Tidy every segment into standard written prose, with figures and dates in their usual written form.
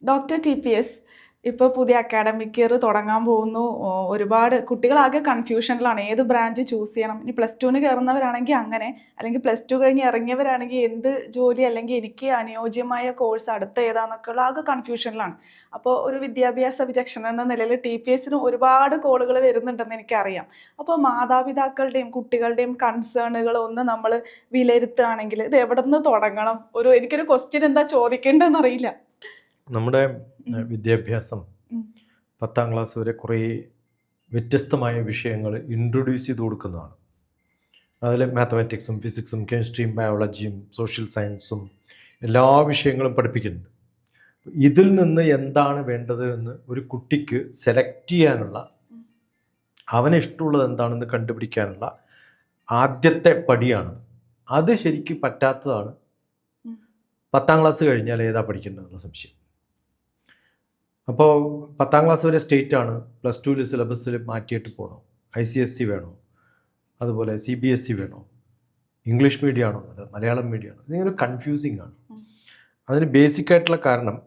Doctor TPS ഇപ്പോൾ പുതിയ academic year തുടങ്ങാൻ പോകുന്നു. ഒരുപാട് കുട്ടികളാകെ കൺഫ്യൂഷനിലാണ് ഏത് ബ്രാഞ്ച് ചൂസ് ചെയ്യണം. ഇനി +2 കയറുന്നവരാണെങ്കിൽ അങ്ങനെ, അല്ലെങ്കിൽ +2 കഴിഞ്ഞ് ഇറങ്ങിയവരാണെങ്കിൽ എന്ത് ജോലി അല്ലെങ്കിൽ എനിക്ക് അനുയോജ്യമായ കോഴ്സ് അടുത്ത ഏതാന്നൊക്കെയുള്ള ആകെ കൺഫ്യൂഷനിലാണ്. അപ്പോൾ ഒരു വിദ്യാഭ്യാസ വിചക്ഷണൻ എന്ന നിലയിൽ TPSന് ഒരുപാട് കോളുകൾ വരുന്നുണ്ടെന്ന് എനിക്കറിയാം. അപ്പോൾ മാതാപിതാക്കളുടെയും കുട്ടികളുടെയും കൺസേണുകൾ ഒന്ന് നമ്മൾ വിലയിരുത്തുകയാണെങ്കിൽ ഇത് എവിടെ നിന്ന് തുടങ്ങണം? എനിക്കൊരു ക്വസ്റ്റ്യൻ എന്താ ചോദിക്കേണ്ടതെന്ന് അറിയില്ല. നമ്മുടെ വിദ്യാഭ്യാസം 10ാം ക്ലാസ് വരെ കുറേ വ്യത്യസ്തമായ വിഷയങ്ങൾ ഇൻട്രൊഡ്യൂസ് ചെയ്ത് കൊടുക്കുന്നതാണ്. അതിൽ മാത്തമാറ്റിക്സും ഫിസിക്സും കെമിസ്ട്രിയും ബയോളജിയും സോഷ്യൽ സയൻസും എല്ലാ വിഷയങ്ങളും പഠിപ്പിക്കുന്നുണ്ട്. ഇതിൽ നിന്ന് എന്താണ് വേണ്ടത് എന്ന് ഒരു കുട്ടിക്ക് സെലക്ട് ചെയ്യാനുള്ള, അവന് ഇഷ്ടമുള്ളത് എന്താണെന്ന് കണ്ടുപിടിക്കാനുള്ള ആദ്യത്തെ പടിയാണ്. അത് ശരിക്കും പറ്റാത്തതാണ് 10ാം ക്ലാസ് കഴിഞ്ഞാൽ ഏതാ പഠിക്കേണ്ടതെന്നുള്ള സംശയം. അപ്പോൾ 10ാം ക്ലാസ് വരെ സ്റ്റേറ്റ് ആണ്. +2 സിലബസിൽ മാറ്റിയിട്ട് പോകണോ, ICSE വേണോ, അതുപോലെ CBSE വേണോ, ഇംഗ്ലീഷ് മീഡിയം ആണോ, മലയാളം മീഡിയം ആണോ, ഇതിങ്ങനെ കൺഫ്യൂസിങ് ആണ്. അതിന് ബേസിക്കായിട്ടുള്ള കാരണം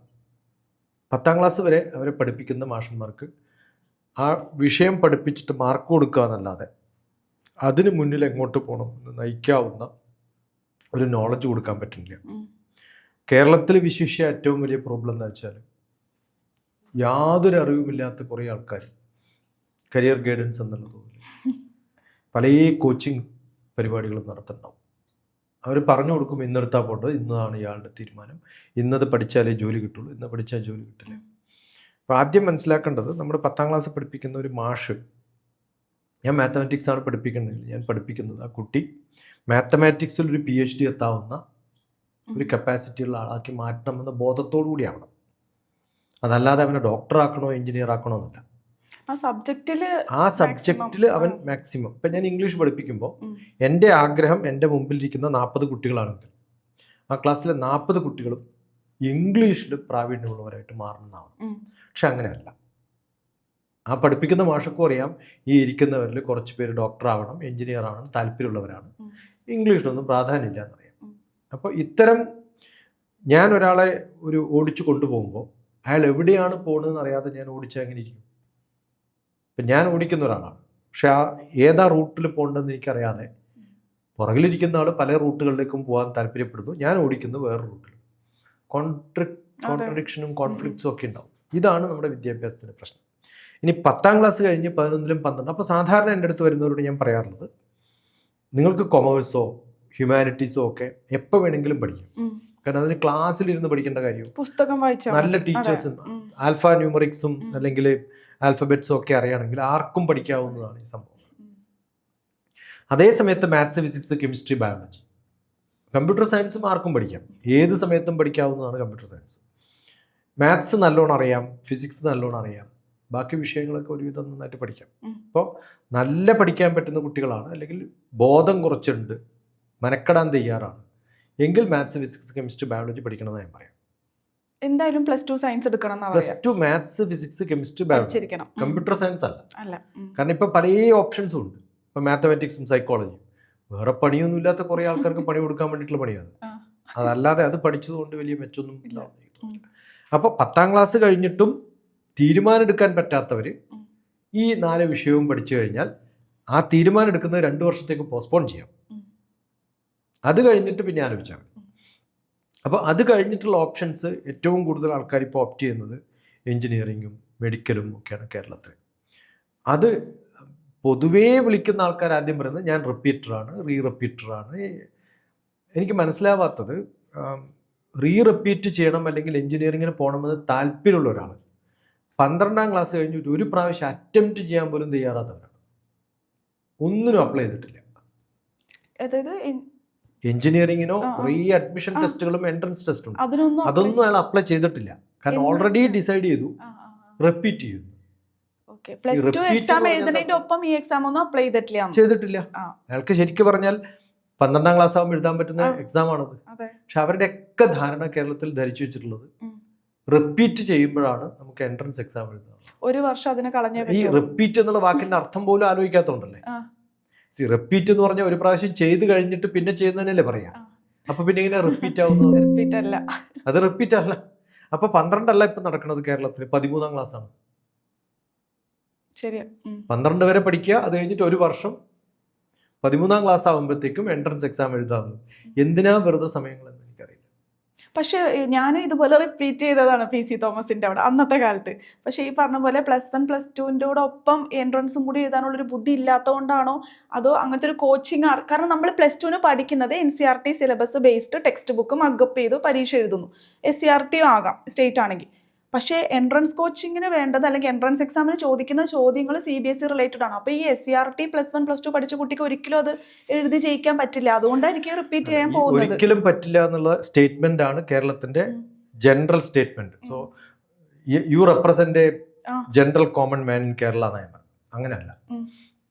10ാം ക്ലാസ് വരെ അവരെ പഠിപ്പിക്കുന്ന മാഷന്മാർക്ക് ആ വിഷയം പഠിപ്പിച്ചിട്ട് മാർക്ക് കൊടുക്കുക എന്നല്ലാതെ അതിന് മുന്നിൽ എങ്ങോട്ട് പോകണം എന്ന് നയിക്കാവുന്ന ഒരു നോളജ് കൊടുക്കാൻ പറ്റുന്നില്ല. കേരളത്തിൽ വിശേഷിച്ച ഏറ്റവും വലിയ പ്രോബ്ലം എന്താ വെച്ചാൽ യാതൊരു അറിവുമില്ലാത്ത കുറേ ആൾക്കാർ കരിയർ ഗൈഡൻസ് എന്നുള്ള തോന്നില്ല പല കോച്ചിങ് പരിപാടികളും നടത്തുന്നുണ്ടാവും. അവർ പറഞ്ഞു കൊടുക്കും, ഇന്നെടുത്താൽ പോണ്ടത്, ഇന്നതാണ് ഇയാളുടെ തീരുമാനം, ഇന്നത് പഠിച്ചാലേ ജോലി കിട്ടുള്ളൂ, ഇന്ന് പഠിച്ചാൽ ജോലി കിട്ടില്ല. അപ്പോൾ ആദ്യം മനസ്സിലാക്കേണ്ടത്, നമ്മുടെ 10ാം ക്ലാസ് പഠിപ്പിക്കുന്ന ഒരു മാഷ്, ഞാൻ മാത്തമാറ്റിക്സ് ആണ് പഠിപ്പിക്കേണ്ടത്, ഞാൻ പഠിപ്പിക്കുന്നത് ആ കുട്ടി മാത്തമാറ്റിക്സിൽ ഒരു PhD എത്താവുന്ന ഒരു കപ്പാസിറ്റിയുള്ള ആളാക്കി മാറ്റണമെന്ന ബോധത്തോടു കൂടിയാവണം. അതല്ലാതെ അവനെ ഡോക്ടറാക്കണോ എഞ്ചിനീയർ ആക്കണോ എന്നല്ല. ആ സബ്ജക്റ്റിൽ അവൻ മാക്സിമം. ഇപ്പം ഞാൻ ഇംഗ്ലീഷ് പഠിപ്പിക്കുമ്പോൾ എൻ്റെ ആഗ്രഹം എൻ്റെ മുമ്പിലിരിക്കുന്ന 40 കുട്ടികളാണെങ്കിൽ ആ ക്ലാസ്സിലെ 40 കുട്ടികളും ഇംഗ്ലീഷിൽ പ്രാവീണ്യമുള്ളവരായിട്ട് മാറണമെന്നാണ്. പക്ഷെ അങ്ങനെയല്ല. ആ പഠിപ്പിക്കുന്ന മാഷക്കും അറിയാം ഈ ഇരിക്കുന്നവരിൽ കുറച്ച് പേര് ഡോക്ടറാവണം, എഞ്ചിനീയർ ആവണം താല്പര്യമുള്ളവരാണ്, ഇംഗ്ലീഷിനൊന്നും പ്രാധാന്യമില്ല എന്നറിയാം. അപ്പോൾ ഇത്തരം, ഞാൻ ഒരാളെ ഓടിച്ചു കൊണ്ടുപോകുമ്പോൾ അയാൾ എവിടെയാണ് പോകുന്നതെന്ന് അറിയാതെ ഞാൻ ഓടിച്ചാൽ എങ്ങനെ ഇരിക്കും? ഇപ്പം ഞാൻ ഓടിക്കുന്ന ഒരാളാണ്, പക്ഷെ ആ ഏതാ റൂട്ടിൽ പോകേണ്ടതെന്ന് എനിക്കറിയാതെ പുറകിലിരിക്കുന്ന ആൾ പല റൂട്ടുകളിലേക്കും പോകാൻ താല്പര്യപ്പെടുന്നു, ഞാൻ ഓടിക്കുന്നത് വേറെ റൂട്ടിൽ. കോൺട്രഡിക്ഷനും കോൺഫ്ലിക്ട്സും ഒക്കെ ഉണ്ടാവും. ഇതാണ് നമ്മുടെ വിദ്യാഭ്യാസത്തിൻ്റെ പ്രശ്നം. ഇനി 10ാം ക്ലാസ് കഴിഞ്ഞ് 11ലും 12, അപ്പോൾ സാധാരണ എൻ്റെ അടുത്ത് വരുന്നവരോട് ഞാൻ പറയാറുള്ളത്, നിങ്ങൾക്ക് കൊമേഴ്സോ ഹ്യൂമാനിറ്റീസോ ഒക്കെ എപ്പോൾ വേണമെങ്കിലും പഠിക്കാം. കാരണം അതിന് ക്ലാസ്സിലിരുന്ന് പഠിക്കേണ്ട കാര്യം, പുസ്തകം വായിച്ചാൽ നല്ല ടീച്ചേഴ്സും ആൽഫ ന്യൂമറിക്സും അല്ലെങ്കിൽ ആൽഫബറ്റ്സും ഒക്കെ അറിയുകയാണെങ്കിൽ ആർക്കും പഠിക്കാവുന്നതാണ് ഈ സംഭവം. അതേ സമയത്ത് maths, physics, chemistry, biology, computer സയൻസും ആർക്കും പഠിക്കാം, ഏത് സമയത്തും പഠിക്കാവുന്നതാണ് കമ്പ്യൂട്ടർ സയൻസ്. മാത്സ് നല്ലോണം അറിയാം, ഫിസിക്സ് നല്ലോണം അറിയാം, ബാക്കി വിഷയങ്ങളൊക്കെ ഒരുവിധം നന്നായിട്ട് പഠിക്കാം. അപ്പോൾ നല്ല പഠിക്കാൻ പറ്റുന്ന കുട്ടികളാണ്, അല്ലെങ്കിൽ ബോധം കുറച്ചുണ്ട്, മനക്കെടാൻ തയ്യാറാണ് എങ്കിൽ മാത്സ്, ഫിസിക്സ്, കെമിസ്ട്രി, ബയോളജി പഠിക്കണമെന്ന് ഞാൻ പറയാം. എന്തായാലും +2 സയൻസ് എടുക്കണം. +2 maths, physics, chemistry, biology, computer science അല്ല. കാരണം ഇപ്പം പല ഓപ്ഷൻസും ഉണ്ട്. ഇപ്പം മാത്തമാറ്റിക്സും സൈക്കോളജിയും, വേറെ പണിയൊന്നും ഇല്ലാത്ത കുറേ ആൾക്കാർക്ക് പണി കൊടുക്കാൻ വേണ്ടിയിട്ടുള്ള പണിയാണ്. അതല്ലാതെ അത് പഠിച്ചതുകൊണ്ട് വലിയ മെച്ചൊന്നും ഇല്ല. അപ്പോൾ 10ാം ക്ലാസ് കഴിഞ്ഞിട്ടും തീരുമാനം എടുക്കാൻ പറ്റാത്തവർ ഈ 4 വിഷയവും പഠിച്ചു കഴിഞ്ഞാൽ ആ തീരുമാനം എടുക്കുന്നത് 2 വർഷത്തേക്ക് പോസ്റ്റ്പോൺ ചെയ്യാം. അത് കഴിഞ്ഞിട്ട് പിന്നെ ആലോചിച്ചാൽ മതി. അപ്പോൾ അത് കഴിഞ്ഞിട്ടുള്ള ഓപ്ഷൻസ് ഏറ്റവും കൂടുതൽ ആൾക്കാർ ഇപ്പോൾ ഓപ്റ്റ് ചെയ്യുന്നത് എൻജിനീയറിങ്ങും മെഡിക്കലും ഒക്കെയാണ് കേരളത്തിൽ. അത് പൊതുവേ വിളിക്കുന്ന ആൾക്കാർ ആദ്യം പറയുന്നത് ഞാൻ റിപ്പീറ്ററാണ്, റിപ്പീറ്ററാണ്. എനിക്ക് മനസ്സിലാവാത്തത്, റിപ്പീറ്റ് ചെയ്യണം അല്ലെങ്കിൽ എൻജിനീയറിങ്ങിന് പോകണമെന്ന് താല്പര്യമുള്ള ഒരാൾ 12ാം ക്ലാസ് കഴിഞ്ഞിട്ട് ഒരു പ്രാവശ്യം അറ്റംപ്റ്റ് ചെയ്യാൻ പോലും തയ്യാറാത്തവരാണ്. ഒന്നിനും അപ്ലൈ ചെയ്തിട്ടില്ല. അതായത് എഞ്ചിനീയറിങ്ങിനോ കുറേ അഡ്മിഷൻ ടെസ്റ്റുകളും എൻട്രൻസ് ടെസ്റ്റും ഉണ്ട്, അതൊന്നും അയാൾ അപ്ലൈ ചെയ്തിട്ടില്ല. കാരണം ഓൾറെഡി ഡിസൈഡ് ചെയ്തു റിപ്പീറ്റ് ചെയ്യുന്നു. ചെയ്തിട്ടില്ല. അയാൾക്ക് ശരിക്കും പറഞ്ഞാൽ 12ാം ക്ലാസ് ആകുമ്പോൾ എഴുതാൻ പറ്റുന്ന എക്സാം ആണത്. പക്ഷെ അവരുടെ ഒക്കെ ധാരണ കേരളത്തിൽ ധരിച്ചു വെച്ചിട്ടുള്ളത് റിപ്പീറ്റ് ചെയ്യുമ്പോഴാണ് നമുക്ക് എൻട്രൻസ് എക്സാം എഴുതാം. ഒരു വർഷം അതിനെ കളഞ്ഞ ഈ റിപ്പീറ്റ് എന്നുള്ള വാക്കിന്റെ അർത്ഥം പോലും ആലോചിക്കാത്തതുകൊണ്ടല്ലേ. റിപ്പീറ്റ് എന്ന് പറഞ്ഞാൽ ഒരു പ്രാവശ്യം ചെയ്ത് കഴിഞ്ഞിട്ട് പിന്നെ ചെയ്യുന്നതിനല്ലേ പറയാം. അപ്പൊ പിന്നെ ഇങ്ങനെ റിപ്പീറ്റ് ആവുന്നത്? റിപ്പീറ്റ് അല്ല, അത് റിപ്പീറ്റ് അല്ല. അപ്പോൾ 12 അല്ല ഇപ്പം നടക്കുന്നത് കേരളത്തിൽ, 13-ാം ക്ലാസ്സാണ്. ശരിയാ. 12 വരെ പഠിക്കുക, അത് കഴിഞ്ഞിട്ട് ഒരു വർഷം 13-ാം ക്ലാസ് ആകുമ്പോഴത്തേക്കും എൻട്രൻസ് എക്സാം എഴുതാമെന്ന്. എന്തിനാ വെറുതെ സമയങ്ങളെന്ന് എനിക്കറിയില്ല. പക്ഷേ ഞാൻ ഇതുപോലെ റിപ്പീറ്റ് ചെയ്തതാണ് PC തോമസിന്റെ അവിടെ അന്നത്തെ കാലത്ത്. പക്ഷേ ഈ പറഞ്ഞ പോലെ +1 +2ൻ്റെ കൂടെ ഒപ്പം എൻട്രൻസും കൂടി എഴുതാനുള്ളൊരു ബുദ്ധി ഇല്ലാത്തതുകൊണ്ടാണോ അതോ അങ്ങനത്തെ ഒരു കോച്ചിങ്? കാരണം നമ്മൾ +2ന് പഠിക്കുന്നത് NCERT syllabus based text book mug up ചെയ്ത് പരീക്ഷ എഴുതുന്നു. SCERT ആകാം സ്റ്റേറ്റ് ആണെങ്കിൽ. പക്ഷേ എൻട്രൻസ് കോച്ചിങ്ങിന് വേണ്ടത് അല്ലെങ്കിൽ എൻട്രൻസ് എക്സാമിന് ചോദിക്കുന്ന ചോദ്യങ്ങൾ CBSE റിലേറ്റഡ് ആണ്. അപ്പോൾ ഈ SCERT +1 +2 പഠിച്ച കുട്ടിക്ക് ഒരിക്കലും അത് എഴുതി ജയിക്കാൻ പറ്റില്ല. അതുകൊണ്ടായിരിക്കും റിപ്പീറ്റ് ചെയ്യാൻ പോകുന്നത്. ഒരിക്കലും പറ്റില്ല എന്നുള്ള സ്റ്റേറ്റ്മെന്റ് ആണ് കേരളത്തിന്റെ general statement. So you represent general common man in Kerala എന്നാണ്. അങ്ങനെയല്ല.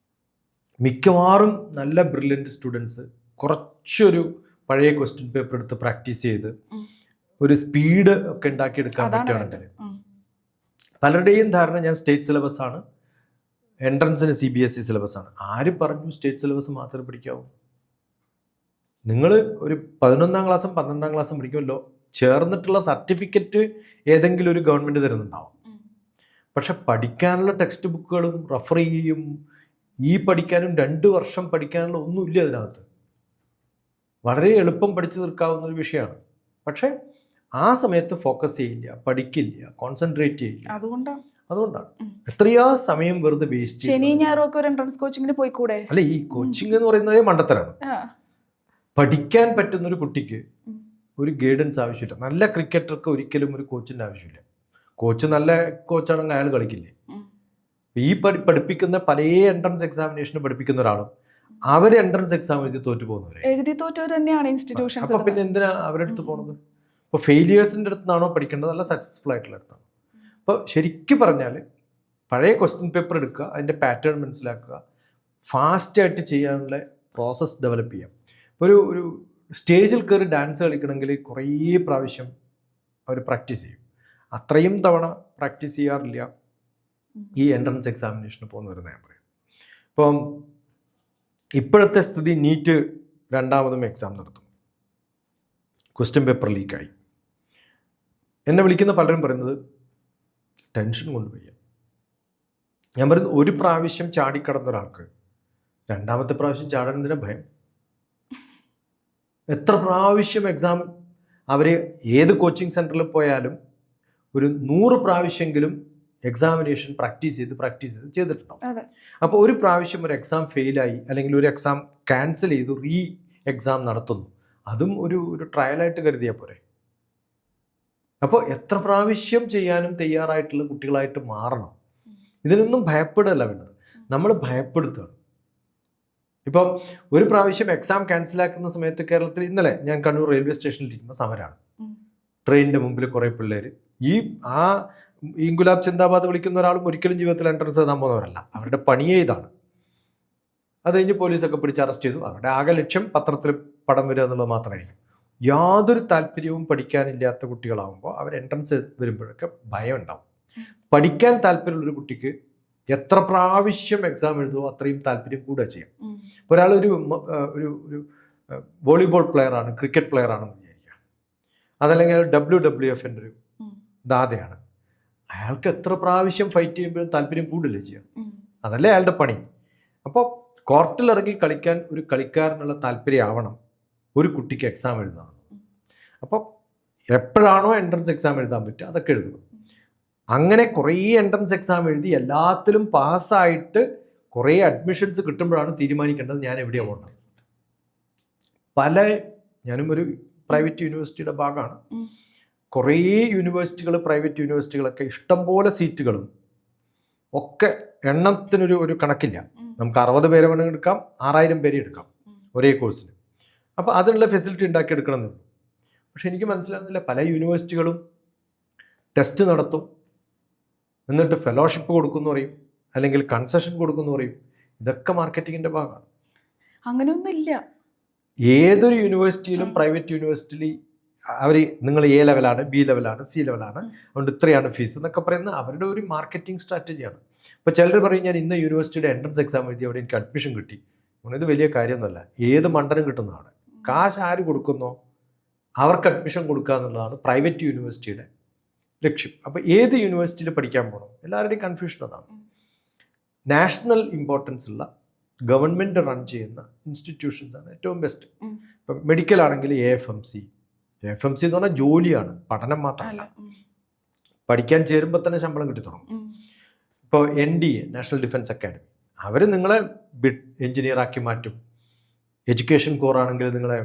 മിക്കവാറും നല്ല ബ്രില്യൻറ്റ് സ്റ്റുഡൻസ് കുറച്ചൊരു പഴയ ക്വസ്റ്റ്യൻ പേപ്പർ എടുത്ത് പ്രാക്ടീസ് ചെയ്ത് ഒരു സ്പീഡ് ഒക്കെ ഉണ്ടാക്കിയെടുക്കാൻ പറ്റുകയാണെങ്കിൽ, പലരുടെയും ധാരണ ഞാൻ സ്റ്റേറ്റ് സിലബസ് ആണ്, എൻട്രൻസിന് CBSE സിലബസ് ആണ്. ആര് പറഞ്ഞു സ്റ്റേറ്റ് സിലബസ് മാത്രമേ പഠിക്കാവൂ? നിങ്ങൾ ഒരു 11-ാം ക്ലാസ്സും 12-ാം ക്ലാസ്സും പഠിക്കുമല്ലോ, ചേർന്നിട്ടുള്ള സർട്ടിഫിക്കറ്റ് ഏതെങ്കിലും ഒരു ഗവൺമെൻറ് തരുന്നുണ്ടാവും. പക്ഷെ പഠിക്കാനുള്ള ടെക്സ്റ്റ് ബുക്കുകളും റെഫർ ചെയ്യും ഈ പഠിക്കാനും 2 വർഷം പഠിക്കാനുള്ള ഒന്നുമില്ല അതിനകത്ത്. വളരെ എളുപ്പം പഠിച്ചു തീർക്കാവുന്ന ഒരു വിഷയമാണ്. പക്ഷേ ആ സമയത്ത് ഫോക്കസ് ചെയ്യില്ല, പഠിക്കില്ല, കോൺസെൻട്രേറ്റ് ചെയ്യില്ല. അതുകൊണ്ടാണ് എത്രയോ സമയം വെറുതെ വേസ്റ്റ്. ശനി ഞായറും ഒക്കെ ഒരു എൻട്രൻസ് കോച്ചിങ്ങിന് പോയിക്കൂടെ? അല്ല, ഈ കോച്ചിങ് എന്ന് പറയുന്നത് മണ്ടത്തരാണ്. പഠിക്കാൻ പറ്റുന്ന ഒരു കുട്ടിക്ക് ഒരു ഗൈഡൻസ് ആവശ്യമില്ല. നല്ല ക്രിക്കറ്റർക്ക് ഒരിക്കലും ഒരു കോച്ചിൻ്റെ ആവശ്യമില്ല. കോച്ച് നല്ല കോച്ചാണെങ്കിൽ അയാൾ കളിക്കില്ലേ? ഈ പഠിപ്പിക്കുന്ന പല എൻട്രൻസ് എക്സാമിനേഷന് പഠിപ്പിക്കുന്ന ഒരാളും അവർ എൻട്രൻസ് എക്സാം എഴുതി തോറ്റവർ തന്നെയാണ് ഇൻസ്റ്റിറ്റ്യൂഷൻസ്. അപ്പോൾ പിന്നെ എന്തിനാ അവരുടെ അടുത്ത് പോകുന്നത്? ഇപ്പോൾ ഫെയിലിയേഴ്സിൻ്റെ അടുത്തുനിന്നാണോ പഠിക്കേണ്ടത്, അല്ല സക്സസ്ഫുൾ ആയിട്ടുള്ള അടുത്താണ്? അപ്പോൾ ശരിക്കും പറഞ്ഞാൽ പഴയ ക്വസ്റ്റ്യൻ പേപ്പർ എടുക്കുക, അതിൻ്റെ പാറ്റേൺ മനസ്സിലാക്കുക, ഫാസ്റ്റായിട്ട് ചെയ്യാനുള്ള പ്രോസസ്സ് ഡെവലപ്പ് ചെയ്യാം. ഒരു സ്റ്റേജിൽ കയറി ഡാൻസ് കളിക്കണമെങ്കിൽ കുറേ പ്രാവശ്യം അവർ പ്രാക്ടീസ് ചെയ്യും. അത്രയും തവണ പ്രാക്ടീസ് ചെയ്യാറില്ല ഈ എൻട്രൻസ് എക്സാമിനേഷന് പോകുന്നവരെന്ന് ഞാൻ പറയും. ഇപ്പം ഇപ്പോഴത്തെ സ്ഥിതി, നീറ്റ് 2ാമതും എക്സാം നടത്തും, ക്വസ്റ്റ്യൻ പേപ്പർ ലീക്കായി. എന്നെ വിളിക്കുന്ന പലരും പറയുന്നത് ടെൻഷൻ കൊണ്ടുപോയി. ഞാൻ പറയുന്നത്, ഒരു പ്രാവശ്യം ചാടിക്കടന്ന ഒരാൾക്ക് 2ാമത്തെ പ്രാവശ്യം ചാടാൻ എന്തിനാ ഭയം? എത്ര പ്രാവശ്യം എക്സാം അവർ ഏത് കോച്ചിങ് സെൻറ്ററിൽ പോയാലും ഒരു 100 പ്രാവശ്യമെങ്കിലും എക്സാമിനേഷൻ പ്രാക്ടീസ് ചെയ്ത് ചെയ്തിട്ടുണ്ടാവും. അപ്പോൾ ഒരു പ്രാവശ്യം ഒരു എക്സാം ഫെയിലായി അല്ലെങ്കിൽ ഒരു എക്സാം ക്യാൻസൽ ചെയ്തു എക്സാം നടത്തുന്നു, അതും ഒരു ട്രയലായിട്ട് കരുതിയാൽ പോരെ? അപ്പോൾ എത്ര പ്രാവശ്യം ചെയ്യാനും തയ്യാറായിട്ടുള്ള കുട്ടികളായിട്ട് മാറണം. ഇതിനൊന്നും ഭയപ്പെടല്ല വേണ്ടത്, നമ്മൾ ഭയപ്പെടുത്തുകയാണ്. ഇപ്പം ഒരു പ്രാവശ്യം എക്സാം ക്യാൻസലാക്കുന്ന സമയത്ത് കേരളത്തിൽ ഇന്നലെ ഞാൻ കണ്ണൂർ റെയിൽവേ സ്റ്റേഷനിൽ ഇരിക്കുന്ന സമരമാണ്. ട്രെയിനിൻ്റെ മുമ്പിൽ കുറേ പിള്ളേർ ഈ ഇൻകുലാബ് ചിന്താബാദ് വിളിക്കുന്ന ഒരാളും ഒരിക്കലും ജീവിതത്തിൽ എൻട്രൻസ് എഴുതാൻ പോകുന്നവരല്ല. അവരുടെ പണിയേ ഇതാണ്. അത് കഴിഞ്ഞ് പോലീസൊക്കെ പിടിച്ച് അറസ്റ്റ് ചെയ്തു. അവരുടെ ആകെ ലക്ഷ്യം പത്രത്തിൽ പടം വരിക എന്നുള്ളത് മാത്രമായിരിക്കും. യാതൊരു താല്പര്യവും പഠിക്കാനില്ലാത്ത കുട്ടികളാകുമ്പോൾ അവർ എൻട്രൻസ് വരുമ്പോഴൊക്കെ ഭയം ഉണ്ടാവും. പഠിക്കാൻ താല്പര്യമുള്ളൊരു കുട്ടിക്ക് എത്ര പ്രാവശ്യം എക്സാം എഴുതുമോ അത്രയും താല്പര്യം കൂടെ ചെയ്യാം. ഇപ്പോൾ ഒരാളൊരു ഒരു വോളിബോൾ പ്ലെയറാണ്, ക്രിക്കറ്റ് പ്ലെയർ ആണെന്ന് വിചാരിക്കുക, അതല്ലെങ്കിൽ WWFൻ്റെ ഒരു ദാതയാണ്. അയാൾക്ക് എത്ര പ്രാവശ്യം ഫൈറ്റ് ചെയ്യുമ്പോഴും താല്പര്യം കൂടില്ലേ ചെയ്യാം? അതല്ലേ അയാളുടെ പണി. അപ്പോൾ കോർട്ടിലിറങ്ങി കളിക്കാൻ ഒരു കളിക്കാരനുള്ള താല്പര്യം ആവണം ഒരു കുട്ടിക്ക് എക്സാം എഴുതാൻ. അപ്പോൾ എപ്പോഴാണോ എൻട്രൻസ് എക്സാം എഴുതാൻ പറ്റുക അതൊക്കെ എഴുതണം. അങ്ങനെ കുറേ എൻട്രൻസ് എക്സാം എഴുതി എല്ലാത്തിലും പാസ്സായിട്ട് കുറേ അഡ്മിഷൻസ് കിട്ടുമ്പോഴാണ് തീരുമാനിക്കേണ്ടത് ഞാൻ എവിടെയാണ് പോകുന്നത്. ഞാനും ഒരു പ്രൈവറ്റ് യൂണിവേഴ്സിറ്റിയുടെ ഭാഗമാണ്. കുറേ യൂണിവേഴ്സിറ്റികൾ, പ്രൈവറ്റ് യൂണിവേഴ്സിറ്റികളൊക്കെ ഇഷ്ടംപോലെ സീറ്റുകളും ഒക്കെ എണ്ണത്തിനൊരു കണക്കില്ല. നമുക്ക് 60 പേരെ വേണമെങ്കിൽ എടുക്കാം, 6000 പേരെ എടുക്കാം ഒരേ കോഴ്സിന്. അപ്പോൾ അതിനുള്ള ഫെസിലിറ്റി ഉണ്ടാക്കി എടുക്കണമെന്നുള്ളൂ. പക്ഷെ എനിക്ക് മനസ്സിലാകുന്നില്ല, പല യൂണിവേഴ്സിറ്റികളും ടെസ്റ്റ് നടത്തും, എന്നിട്ട് ഫെലോഷിപ്പ് കൊടുക്കുമെന്ന് പറയും, അല്ലെങ്കിൽ കൺസെഷൻ കൊടുക്കുമെന്ന് പറയും. ഇതൊക്കെ മാർക്കറ്റിങ്ങിൻ്റെ ഭാഗമാണ്. അങ്ങനെയൊന്നുമില്ല. ഏതൊരു യൂണിവേഴ്സിറ്റിയിലും പ്രൈവറ്റ് യൂണിവേഴ്സിറ്റിയിൽ അവർ നിങ്ങൾ A ലെവലാണ്, B ലെവലാണ്, C ലെവലാണ്, അതുകൊണ്ട് ഇത്രയാണ് ഫീസ് എന്നൊക്കെ പറയുന്നത് അവരുടെ ഒരു മാർക്കറ്റിംഗ് സ്ട്രാറ്റജിയാണ്. ഇപ്പോൾ ചിലർ പറയും ഞാൻ ഇന്ന യൂണിവേഴ്സിറ്റിയുടെ എൻട്രൻസ് എക്സാം എഴുതി അവിടെ എനിക്ക് അഡ്മിഷൻ കിട്ടി. ഇത് വലിയ കാര്യമൊന്നുമല്ല. ഏത് മണ്ടനും കിട്ടുന്നതാണ്. കാശ് ആര് കൊടുക്കുന്നോ അവർക്ക് അഡ്മിഷൻ കൊടുക്കുക എന്നുള്ളതാണ് പ്രൈവറ്റ് യൂണിവേഴ്സിറ്റിയുടെ ലക്ഷ്യം. അപ്പോൾ ഏത് യൂണിവേഴ്സിറ്റിയിൽ പഠിക്കാൻ പോകണം, എല്ലാവരുടെയും കൺഫ്യൂഷൻ അതാണ്. നാഷണൽ ഇമ്പോർട്ടൻസ് ഉള്ള ഗവൺമെൻറ് റൺ ചെയ്യുന്ന ഇൻസ്റ്റിറ്റ്യൂഷൻസ് ആണ് ഏറ്റവും ബെസ്റ്റ്. ഇപ്പം മെഡിക്കൽ ആണെങ്കിൽ AFMC എന്ന് പറഞ്ഞാൽ ജോലിയാണ്, പഠനം മാത്രമല്ല. പഠിക്കാൻ ചേരുമ്പോൾ തന്നെ ശമ്പളം കിട്ടി തുടങ്ങും. ഇപ്പോൾ NDA നാഷണൽ ഡിഫൻസ് അക്കാഡമി, അവർ നിങ്ങളെ എഞ്ചിനീയർ ആക്കി മാറ്റും. എഡ്യൂക്കേഷൻ കോർ ആണെങ്കിൽ നിങ്ങളെ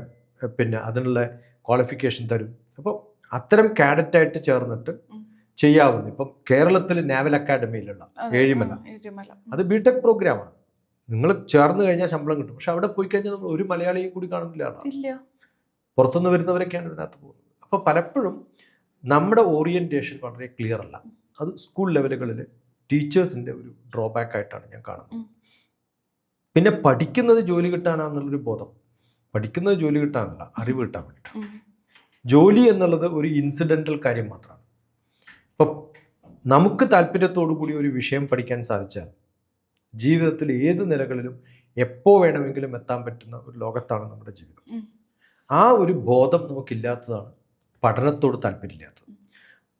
പിന്നെ അതിനുള്ള ക്വാളിഫിക്കേഷൻ തരും. അപ്പോൾ അത്തരം കാഡറ്റായിട്ട് ചേർന്നിട്ട് ചെയ്യാവുന്ന, ഇപ്പം കേരളത്തിൽ നാവൽ അക്കാഡമിയിലുള്ള ഏഴിമല, അത് BTech പ്രോഗ്രാമാണ്. നിങ്ങൾ ചേർന്ന് കഴിഞ്ഞാൽ ശമ്പളം കിട്ടും. പക്ഷെ അവിടെ പോയി കഴിഞ്ഞാൽ നമ്മൾ ഒരു മലയാളിയും കൂടി കാണുന്നില്ല, പുറത്തുനിന്ന് വരുന്നവരൊക്കെയാണ് ഇതിനകത്ത് പോകുന്നത്. അപ്പോൾ പലപ്പോഴും നമ്മുടെ ഓറിയൻറ്റേഷൻ വളരെ ക്ലിയർ അല്ല. അത് സ്കൂൾ ലെവലുകളിൽ ടീച്ചേഴ്സിൻ്റെ ഒരു ഡ്രോബാക്ക് ആയിട്ടാണ് ഞാൻ കാണുന്നത്. പിന്നെ പഠിക്കുന്നത് ജോലി കിട്ടാനാണെന്നുള്ളൊരു ബോധം, പഠിക്കുന്നത് ജോലി കിട്ടാനല്ല, അറിവ് കിട്ടാൻ വേണ്ടിയിട്ടാണ്. ജോലി എന്നുള്ളത് ഒരു ഇൻസിഡൻ്റൽ കാര്യം മാത്രമാണ്. ഇപ്പം നമുക്ക് താല്പര്യത്തോടു കൂടി ഒരു വിഷയം പഠിക്കാൻ സാധിച്ചാൽ ജീവിതത്തിൽ ഏത് നിലകളിലും എപ്പോൾ വേണമെങ്കിലും എത്താൻ പറ്റുന്ന ഒരു ലോകത്താണ് നമ്മുടെ ജീവിതം. ആ ഒരു ബോധം നമുക്കില്ലാത്തതാണ് പഠനത്തോട് താല്പര്യമില്ലാത്തത്.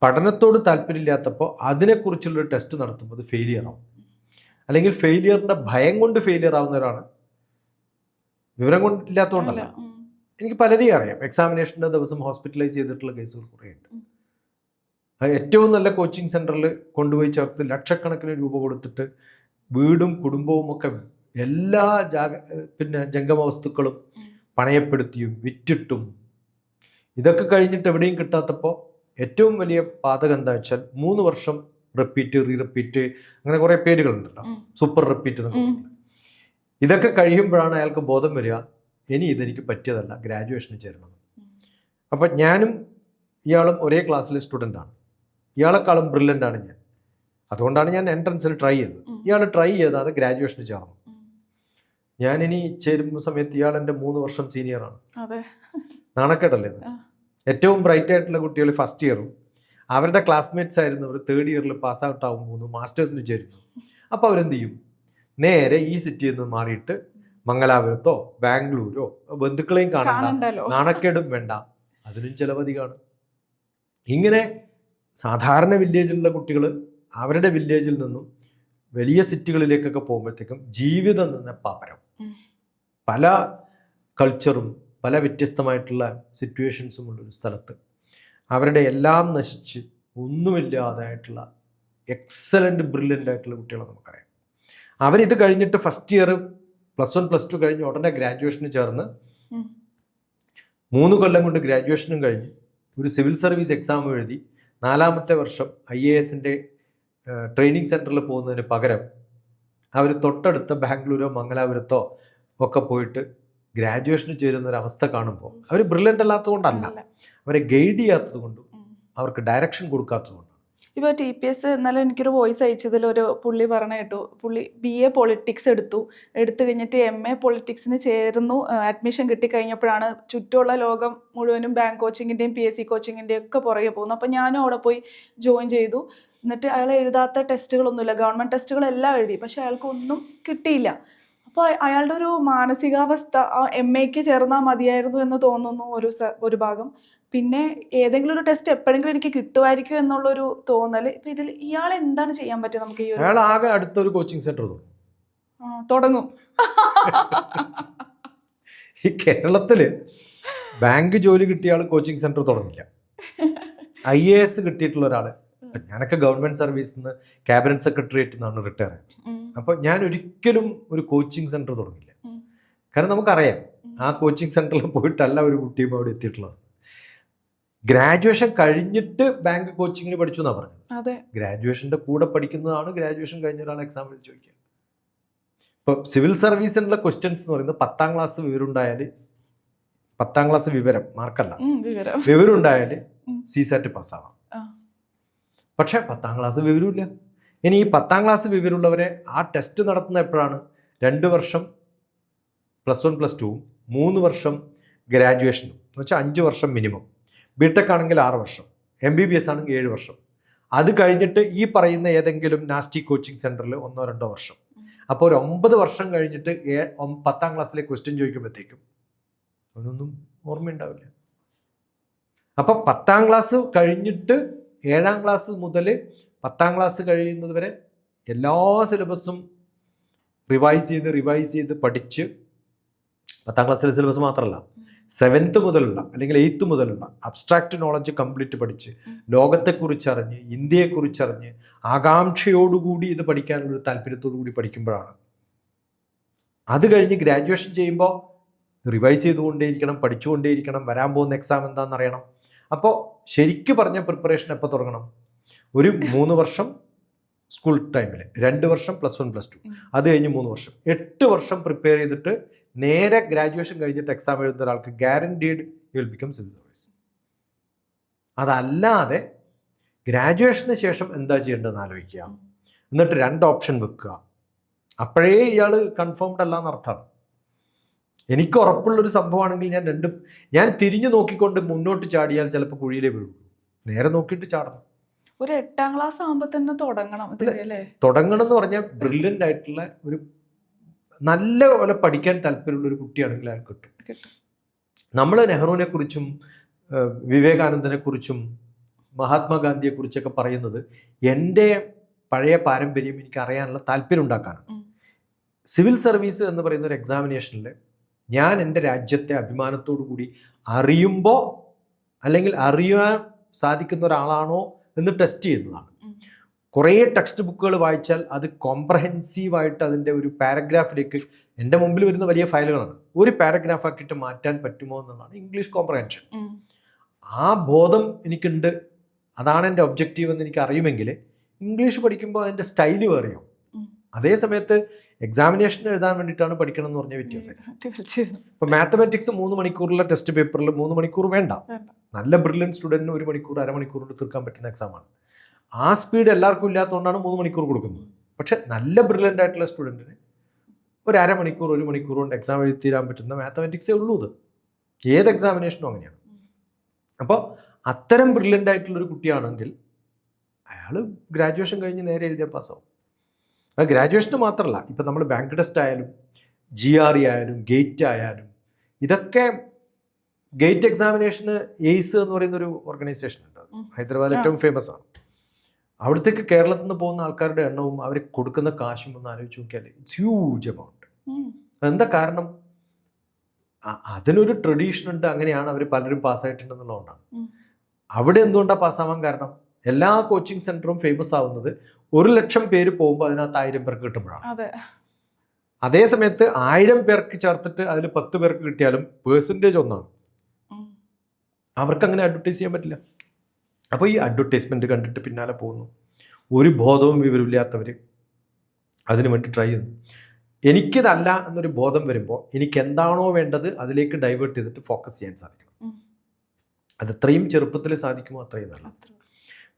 പഠനത്തോട് താല്പര്യമില്ലാത്തപ്പോൾ അതിനെക്കുറിച്ചുള്ളൊരു ടെസ്റ്റ് നടത്തുമ്പോൾ അത് ഫെയിലിയർ ആവും, അല്ലെങ്കിൽ ഫെയിലിയറിൻ്റെ ഭയം കൊണ്ട് ഫെയിലിയർ ആവുന്നവരാണ്. വിവരം കൊണ്ടില്ലാത്തതുകൊണ്ടല്ല. എനിക്ക് പലരെയും അറിയാം, എക്സാമിനേഷൻ്റെ ദിവസം ഹോസ്പിറ്റലൈസ് ചെയ്തിട്ടുള്ള കേസുകൾ കുറേ ഉണ്ട്. ഏറ്റവും നല്ല കോച്ചിങ് സെൻറ്ററിൽ കൊണ്ടുപോയി ചേർത്ത് ലക്ഷക്കണക്കിന് രൂപ കൊടുത്തിട്ട് വീടും കുടുംബവും ഒക്കെ എല്ലാ പിന്നെ ജംഗമ വസ്തുക്കളും പണയപ്പെടുത്തിയും വിറ്റിട്ടും ഇതൊക്കെ കഴിഞ്ഞിട്ട് എവിടെയും കിട്ടാത്തപ്പോൾ ഏറ്റവും വലിയ പാതകം എന്താ വെച്ചാൽ 3 വർഷം റിപ്പീറ്റ്, റിപ്പീറ്റ്, അങ്ങനെ കുറേ പേരുകളുണ്ടല്ലോ, സൂപ്പർ റിപ്പീറ്റ് എന്നൊക്കെ. ഇതൊക്കെ കഴിയുമ്പോഴാണ് അയാൾക്ക് ബോധം വരിക, ഇനി ഇതെനിക്ക് പറ്റിയതല്ല, ഗ്രാജുവേഷന് ചേരണം. അപ്പം ഞാനും ഇയാളും ഒരേ ക്ലാസ്സിലെ സ്റ്റുഡൻ്റാണ്. ഇയാളെക്കാളും ബ്രില്യൻ്റാണ് ഞാൻ. അതുകൊണ്ടാണ് ഞാൻ എൻട്രൻസിൽ ട്രൈ ചെയ്തത്. ഇയാൾ ട്രൈ ചെയ്താതെ ഗ്രാജുവേഷന് ചേർന്നു. ഞാനിനി ചേരുന്ന സമയത്ത് ഇയാൾ എൻ്റെ 3 വർഷം സീനിയറാണ്. നാണക്കേടല്ലേ? ഏറ്റവും ബ്രൈറ്റ് ആയിട്ടുള്ള കുട്ടികൾ ഫസ്റ്റ് ഇയറും അവരുടെ ക്ലാസ്മേറ്റ്സ് ആയിരുന്നവർ 3rd ഇയറിൽ പാസ് ഔട്ട് ആകുമ്പോൾ മാസ്റ്റേഴ്സിന് ചേരുന്നു. അപ്പോൾ അവരെന്ത് ചെയ്യും? നേരെ ഈ സിറ്റിയിൽ നിന്ന് മാറിയിട്ട് മംഗലാപുരത്തോ ബാംഗ്ലൂരോ ബന്ധുക്കളെയും കാണണ്ട, നാണക്കേടും വേണ്ട, അതിനും ചിലവധികമാണ്. ഇങ്ങനെ സാധാരണ വില്ലേജിലുള്ള കുട്ടികൾ അവരുടെ വില്ലേജിൽ നിന്നും വലിയ സിറ്റികളിലേക്കൊക്കെ പോകുമ്പോഴത്തേക്കും ജീവിതം നിന്ന് പാപ്പരം. പല കൾച്ചറും പല വ്യത്യസ്തമായിട്ടുള്ള സിറ്റുവേഷൻസും ഉള്ളൊരു സ്ഥലത്ത് അവരുടെ എല്ലാം നശിച്ച് ഒന്നുമില്ലാതായിട്ടുള്ള എക്സലൻ്റ് ബ്രില്യൻ്റ് ആയിട്ടുള്ള കുട്ടികളെ നമുക്കറിയാം. അവരിത് കഴിഞ്ഞിട്ട് ഫസ്റ്റ് ഇയർ +1 +2 കഴിഞ്ഞ് ഉടനെ ഗ്രാജുവേഷന് ചേർന്ന് 3 കൊല്ലം കൊണ്ട് ഗ്രാജുവേഷനും കഴിഞ്ഞ് ഒരു സിവിൽ സർവീസ് എക്സാം എഴുതി 4ാമത്തെ വർഷം IASൻ്റെ ട്രെയിനിങ് സെൻറ്ററിൽ പോകുന്നതിന് പകരം അവർ തൊട്ടടുത്ത ബാംഗ്ലൂരോ മംഗലാപുരത്തോ ഒക്കെ പോയിട്ട് ഗ്രാജുവേഷന് ചേരുന്നൊരവസ്ഥ കാണുമ്പോൾ അവർ ബ്രില്യൻ്റ് അല്ലാത്തതുകൊണ്ടല്ല, അവരെ ഗൈഡ് ചെയ്യാത്തത് കൊണ്ടും അവർക്ക് ഡയറക്ഷൻ കൊടുക്കാത്തത് കൊണ്ടാണ്. ഇപ്പോൾ TPS എന്നാലും എനിക്കൊരു വോയിസ് അയച്ചതിൽ ഒരു പുള്ളി പറഞ്ഞ കേട്ടു, പുള്ളി BA പൊളിറ്റിക്സ് എടുത്തു കഴിഞ്ഞിട്ട് MA പൊളിറ്റിക്സിന് ചേർന്നു, അഡ്മിഷൻ കിട്ടിക്കഴിഞ്ഞപ്പോഴാണ് ചുറ്റുമുള്ള ലോകം മുഴുവനും ബാങ്ക് കോച്ചിങ്ങിൻ്റെയും PSC കോച്ചിങ്ങിൻ്റെയും ഒക്കെ പുറകെ പോകുന്നു. അപ്പോൾ ഞാനും അവിടെ പോയി ജോയിൻ ചെയ്തു. എന്നിട്ട് അയാൾ എഴുതാത്ത ടെസ്റ്റുകളൊന്നുമില്ല, ഗവൺമെൻറ് ടെസ്റ്റുകളെല്ലാം എഴുതി, പക്ഷെ അയാൾക്കൊന്നും കിട്ടിയില്ല. അപ്പോൾ അയാളുടെ ഒരു മാനസികാവസ്ഥ MAക്ക് ചേർന്നാൽ മതിയായിരുന്നു എന്ന് തോന്നുന്നു ഒരു ഭാഗം. പിന്നെ ഏതെങ്കിലും ഒരു ടെസ്റ്റ് എപ്പോഴെങ്കിലും എനിക്ക് കിട്ടുമായിരിക്കും എന്നുള്ളൊരു തോന്നൽ. ഇപ്പം ഇതിൽ ഇയാൾ എന്താണ് ചെയ്യാൻ പറ്റുക? നമുക്ക് ഈ അയാൾ ആകെ അടുത്തൊരു കോച്ചിങ് സെൻറ്റർ തുടങ്ങും. ഈ കേരളത്തിൽ ബാങ്ക് ജോലി കിട്ടിയ ആൾ കോച്ചിങ് സെൻറ്റർ തുടങ്ങില്ല. IAS കിട്ടിയിട്ടുള്ള ഒരാൾ, ഞാനൊക്കെ ഗവൺമെൻറ് സർവീസിൽ നിന്ന് ക്യാബിനറ്റ് സെക്രട്ടേറിയറ്റിൽ നിന്നാണ് റിട്ടയർ ആയത്. അപ്പോൾ ഞാൻ ഒരിക്കലും ഒരു കോച്ചിങ് സെൻറ്റർ തുടങ്ങില്ല. കാരണം നമുക്കറിയാം ആ കോച്ചിങ് സെൻറ്ററിൽ പോയിട്ടല്ല ഒരു കുട്ടിയും അവിടെ എത്തിയിട്ടുള്ളത്. ഗ്രാജുവേഷൻ കഴിഞ്ഞിട്ട് ബാങ്ക് കോച്ചിങ്ങിന് പഠിച്ചു എന്നാണ് പറഞ്ഞത്. ഗ്രാജുവേഷൻ്റെ കൂടെ പഠിക്കുന്നതാണ് ഗ്രാജുവേഷൻ കഴിഞ്ഞ ഒരാൾ എക്സാം എഴുതി ചോദിക്കുക. ഇപ്പോൾ സിവിൽ സർവീസിനുള്ള ക്വസ്റ്റ്യൻസ് എന്ന് പറയുന്നത് 10ാം ക്ലാസ് വിവരം ഉണ്ടായാൽ, 10ാം ക്ലാസ് വിവരം മാർക്കല്ല, വിവരം ഉണ്ടായാൽ CSAT പാസ്സാവാം. പക്ഷേ 10ാം ക്ലാസ് വിവരമില്ല. ഇനി ഈ 10ാം ക്ലാസ് വിവരമുള്ളവരെ ആ ടെസ്റ്റ് നടത്തുന്ന എപ്പോഴാണ്? 2 വർഷം +1 +2, 3 വർഷം ഗ്രാജുവേഷനും, എന്ന് വെച്ചാൽ 5 വർഷം മിനിമം. BTech ആണെങ്കിൽ 6 വർഷം, MBBS ആണെങ്കിൽ 7 വർഷം. അത് കഴിഞ്ഞിട്ട് ഈ പറയുന്ന ഏതെങ്കിലും നാസ്റ്റി കോച്ചിങ് സെൻറ്ററിൽ 1 or 2 വർഷം. അപ്പോൾ ഒരു 9 വർഷം കഴിഞ്ഞിട്ട് 10ാം ക്ലാസ്സിലെ ക്വസ്റ്റ്യൻ ചോദിക്കുമ്പോഴത്തേക്കും അവനൊന്നും ഓർമ്മയുണ്ടാവില്ല. അപ്പോൾ 10ാം ക്ലാസ് കഴിഞ്ഞിട്ട് 7ാം ക്ലാസ് മുതൽ 10ാം ക്ലാസ് കഴിയുന്നത് വരെ എല്ലാ സിലബസും റിവൈസ് ചെയ്ത് പഠിച്ച് 10ാം ക്ലാസ്സിലെ സിലബസ് മാത്രമല്ല 7th മുതലുള്ള അല്ലെങ്കിൽ 8th മുതലുള്ള അബ്സ്ട്രാക്റ്റ് നോളജ് കംപ്ലീറ്റ് പഠിച്ച് ലോകത്തെക്കുറിച്ചറിഞ്ഞ് ഇന്ത്യയെക്കുറിച്ചറിഞ്ഞ് ആകാംക്ഷയോടുകൂടി ഇത് പഠിക്കാനുള്ളൊരു താല്പര്യത്തോടു കൂടി പഠിക്കുമ്പോഴാണ് അത് കഴിഞ്ഞ് ഗ്രാജുവേഷൻ ചെയ്യുമ്പോൾ റിവൈസ് ചെയ്തുകൊണ്ടേയിരിക്കണം, പഠിച്ചുകൊണ്ടേയിരിക്കണം, വരാൻ പോകുന്ന എക്സാം എന്താണെന്ന് അറിയണം. അപ്പോൾ ശരിക്കും പറഞ്ഞ പ്രിപ്പറേഷൻ എപ്പോൾ തുടങ്ങണം? ഒരു 3 വർഷം സ്കൂൾ ടൈമിൽ, 2 വർഷം +1 +2, അത് കഴിഞ്ഞ് 3 വർഷം, 8 വർഷം പ്രിപ്പയർ ചെയ്തിട്ട് നേരെ ഗ്രാജുവേഷൻ കഴിഞ്ഞിട്ട് എക്സാം എഴുതുന്ന ഒരാൾക്ക് guaranteed you will become civil service. അതല്ലാതെ ഗ്രാജുവേഷന് ശേഷം എന്താ ചെയ്യേണ്ടതെന്ന് ആലോചിക്കുക, എന്നിട്ട് 2 ഓപ്ഷൻ വെക്കുക. അപ്പോഴേ ഇയാൾ കൺഫേംഡ് അല്ല എന്നർത്ഥമാണ്. എനിക്ക് ഉറപ്പുള്ളൊരു സംഭവമാണെങ്കിൽ ഞാൻ തിരിഞ്ഞു നോക്കിക്കൊണ്ട് മുന്നോട്ട് ചാടിയാൽ ചിലപ്പോൾ കുഴിയിലേ വീഴും. നേരെ നോക്കിയിട്ട് ചാടണം. ഒരു 8ാം ക്ലാസ് ആകുമ്പോൾ തന്നെ തുടങ്ങണം എന്ന് പറഞ്ഞാൽ ബ്രില്യൻ്റ് ആയിട്ടുള്ള ഒരു നല്ല പോലെ പഠിക്കാൻ താല്പര്യമുള്ള ഒരു കുട്ടിയാണെങ്കിൽ അയാൾ കിട്ടും. നമ്മൾ നെഹ്റുവിനെ കുറിച്ചും വിവേകാനന്ദനെ കുറിച്ചും മഹാത്മാഗാന്ധിയെ കുറിച്ചൊക്കെ പറയുന്നത് എൻ്റെ പഴയ പാരമ്പര്യം എനിക്ക് അറിയാനുള്ള താല്പര്യം ഉണ്ടാക്കാനാണ്. സിവിൽ സർവീസ് എന്ന് പറയുന്ന ഒരു എക്സാമിനേഷനിൽ ഞാൻ എൻ്റെ രാജ്യത്തെ അഭിമാനത്തോടു കൂടി അറിയുമ്പോൾ അല്ലെങ്കിൽ അറിയാൻ സാധിക്കുന്ന ഒരാളാണോ എന്ന് ടെസ്റ്റ് ചെയ്യുന്നതാണ്. കുറേ ടെക്സ്റ്റ് ബുക്കുകൾ വായിച്ചാൽ അത് കോംപ്രഹെൻസീവായിട്ട് അതിൻ്റെ ഒരു പാരഗ്രാഫിലേക്ക് എൻ്റെ മുമ്പിൽ വരുന്ന വലിയ ഫയലുകളാണ്. ഒരു പാരഗ്രാഫാക്കിയിട്ട് മാറ്റാൻ പറ്റുമോ എന്നുള്ളതാണ് ഇംഗ്ലീഷ് കോംപ്രഹെൻഷൻ. ആ ബോധം എനിക്കുണ്ട്, അതാണ് എൻ്റെ ഒബ്ജക്റ്റീവ് എന്ന് എനിക്ക് അറിയുമെങ്കിൽ ഇംഗ്ലീഷ് പഠിക്കുമ്പോൾ അതിൻ്റെ സ്റ്റൈല് വേറെയോ. അതേ സമയത്ത് എക്സാമിനേഷൻ എഴുതാൻ വേണ്ടിയിട്ടാണ് പഠിക്കണം എന്ന് പറഞ്ഞ വ്യത്യാസം. ഇപ്പോൾ മാത്തമാറ്റിക്സ് 3 മണിക്കൂറുള്ള ടെസ്റ്റ് പേപ്പറിൽ 3 മണിക്കൂർ വേണ്ട. നല്ല ബ്രില്യൻ സ്റ്റുഡൻറ്റിന് 1 മണിക്കൂർ 1/2 മണിക്കൂർ കൊണ്ട് തീർക്കാൻ പറ്റുന്ന എക്സാമാണ്. ആ സ്പീഡ് എല്ലാവർക്കും ഇല്ലാത്തതുകൊണ്ടാണ് 3 മണിക്കൂർ കൊടുക്കുന്നത്. പക്ഷെ നല്ല ബ്രില്യൻ്റ് ആയിട്ടുള്ള സ്റ്റുഡൻറ്റിന് ഒരു 1/2 മണിക്കൂർ 1 മണിക്കൂർ കൊണ്ട് എക്സാം എഴുതി തീരാൻ പറ്റുന്ന മാത്തമാറ്റിക്സേ ഉള്ളൂ. ഇത് ഏത് എക്സാമിനേഷനും അങ്ങനെയാണ്. അപ്പോൾ അത്തരം ബ്രില്യൻ്റ് ആയിട്ടുള്ളൊരു കുട്ടിയാണെങ്കിൽ അയാൾ ഗ്രാജുവേഷൻ കഴിഞ്ഞ് നേരെ എഴുതിയാൽ പാസ്സാവും. അത് ഗ്രാജുവേഷന് മാത്രമല്ല, ഇപ്പം നമ്മൾ ബാങ്ക് ടെസ്റ്റ് ആയാലും GRE ആയാലും ഗേറ്റ് ആയാലും ഇതൊക്കെ ഗേറ്റ് എക്സാമിനേഷന് എയ്സ് എന്ന് പറയുന്നൊരു ഓർഗനൈസേഷൻ ഉണ്ട്. ഹൈദരാബാദിൽ ഏറ്റവും ഫേമസ് ആണ്. അവിടത്തേക്ക് കേരളത്തിൽ നിന്ന് പോകുന്ന ആൾക്കാരുടെ എണ്ണവും അവർ കൊടുക്കുന്ന കാശും ഒന്ന് ആലോചിച്ച് നോക്കിയാൽ ഇറ്റ്സ് ഹ്യൂജ് എമൗണ്ട്. എന്താ കാരണം? അതിനൊരു ട്രഡീഷൻ ഉണ്ട്. അങ്ങനെയാണ് അവർ പലരും പാസ്സായിട്ടുണ്ടെന്നുള്ളതുകൊണ്ടാണ്. അവിടെ എന്തുകൊണ്ടാണ് പാസ്സാവാൻ കാരണം? എല്ലാ കോച്ചിങ് സെന്ററും ഫേമസ് ആവുന്നത് 1,00,000 പേര് പോകുമ്പോൾ അതിനകത്ത് 1000 പേർക്ക് കിട്ടുമ്പോഴാണ്. അതേ സമയത്ത് 1000 പേർക്ക് ചേർത്തിട്ട് അതിൽ 10 പേർക്ക് കിട്ടിയാലും പേഴ്സൻറ്റേജ് ഒന്നാണ്. അവർക്ക് അങ്ങനെ അഡ്വർടൈസ് ചെയ്യാൻ പറ്റില്ല. അപ്പോൾ ഈ അഡ്വർടൈസ്മെൻറ്റ് കണ്ടിട്ട് പിന്നാലെ പോകുന്നു. ഒരു ബോധവും വിവരമില്ലാത്തവർ അതിനു വേണ്ടി ട്രൈ ചെയ്യുന്നു. എനിക്കിതല്ല എന്നൊരു ബോധം വരുമ്പോൾ എനിക്ക് എന്താണോ വേണ്ടത് അതിലേക്ക് ഡൈവേർട്ട് ചെയ്തിട്ട് ഫോക്കസ് ചെയ്യാൻ സാധിക്കണം. അതെത്രയും ചെറുപ്പത്തിൽ സാധിക്കുമോ അത്രയും നല്ല.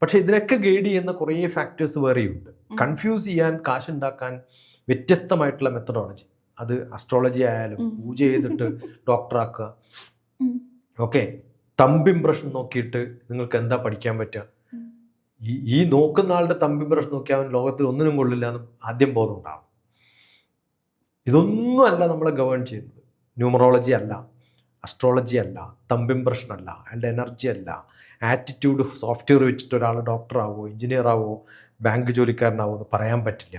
പക്ഷേ ഇതിനൊക്കെ ഗൈഡ് ചെയ്യുന്ന കുറേ ഫാക്ടേഴ്സ് വേറെയുണ്ട്. കൺഫ്യൂസ് ചെയ്യാൻ, കാശുണ്ടാക്കാൻ വ്യത്യസ്തമായിട്ടുള്ള മെത്തഡോളജി. അത് അസ്ട്രോളജി ആയാലും പൂജ ചെയ്തിട്ട് ഡോക്ടറാക്കുക. ഓക്കെ, തമ്പ് ഇംപ്രഷൻ നോക്കിയിട്ട് നിങ്ങൾക്ക് എന്താ പഠിക്കാൻ പറ്റുക? ഈ നോക്കുന്ന ആളുടെ തമ്പ് ഇംപ്രഷൻ നോക്കിയാൽ അവൻ ലോകത്തിൽ ഒന്നിനും കൊള്ളില്ല എന്ന് ആദ്യം ബോധം ഉണ്ടാകും. ഇതൊന്നും അല്ല നമ്മളെ ഗവേൺ ചെയ്യുന്നത്. ന്യൂമറോളജി അല്ല, അസ്ട്രോളജി അല്ല, തമ്പ് ഇംപ്രഷൻ അല്ല, അയാളുടെ എനർജി അല്ല, ആറ്റിറ്റ്യൂഡ്. സോഫ്റ്റ്വെയർ വെച്ചിട്ട് ഒരാൾ ഡോക്ടറാവോ എഞ്ചിനീയർ ആവോ ബാങ്ക് ജോലിക്കാരനാവോ എന്ന് പറയാൻ പറ്റില്ല.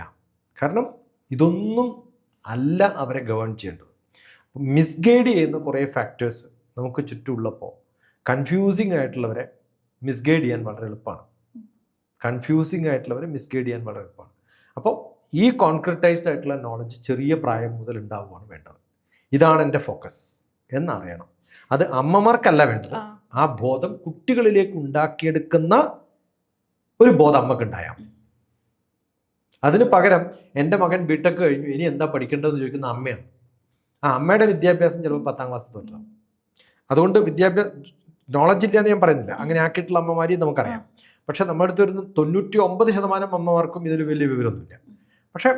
കാരണം ഇതൊന്നും അല്ല അവരെ ഗവേൺ ചെയ്യേണ്ടത്. മിസ്ഗൈഡ് ചെയ്യുന്ന കുറേ ഫാക്ടേഴ്സ് നമുക്ക് ചുറ്റുമുള്ളപ്പോൾ കൺഫ്യൂസിങ് ആയിട്ടുള്ളവരെ മിസ്ഗൈഡ് ചെയ്യാൻ വളരെ എളുപ്പമാണ്. അപ്പോൾ ഈ കോൺക്രറ്റൈസ്ഡ് ആയിട്ടുള്ള നോളജ് ചെറിയ പ്രായം മുതൽ ഉണ്ടാവുകയാണ് വേണ്ടത്. ഇതാണ് എൻ്റെ ഫോക്കസ് എന്നറിയണം. അത് അമ്മമാർക്കല്ല വേണ്ടത്. ആ ബോധം കുട്ടികളിലേക്ക് ഉണ്ടാക്കിയെടുക്കുന്ന ഒരു ബോധം അമ്മക്കുണ്ടായാൽ മതി. അതിന് പകരം എൻ്റെ മകൻ ബിടെക് കഴിഞ്ഞു ഇനി എന്താ പഠിക്കേണ്ടതെന്ന് ചോദിക്കുന്ന അമ്മയാണ്. ആ അമ്മയുടെ വിദ്യാഭ്യാസം ചിലപ്പോൾ 10ാം ക്ലാസ് തോറ്റാം. അതുകൊണ്ട് നോളജ് ഇല്ല എന്ന് ഞാൻ പറയുന്നില്ല, അങ്ങനെ ആക്കിയിട്ടുള്ള അമ്മമാരെയും നമുക്കറിയാം. പക്ഷെ നമ്മുടെ അടുത്ത് വരുന്ന 99% അമ്മമാർക്കും ഇതിൽ വലിയ വിവരമൊന്നുമില്ല. പക്ഷെ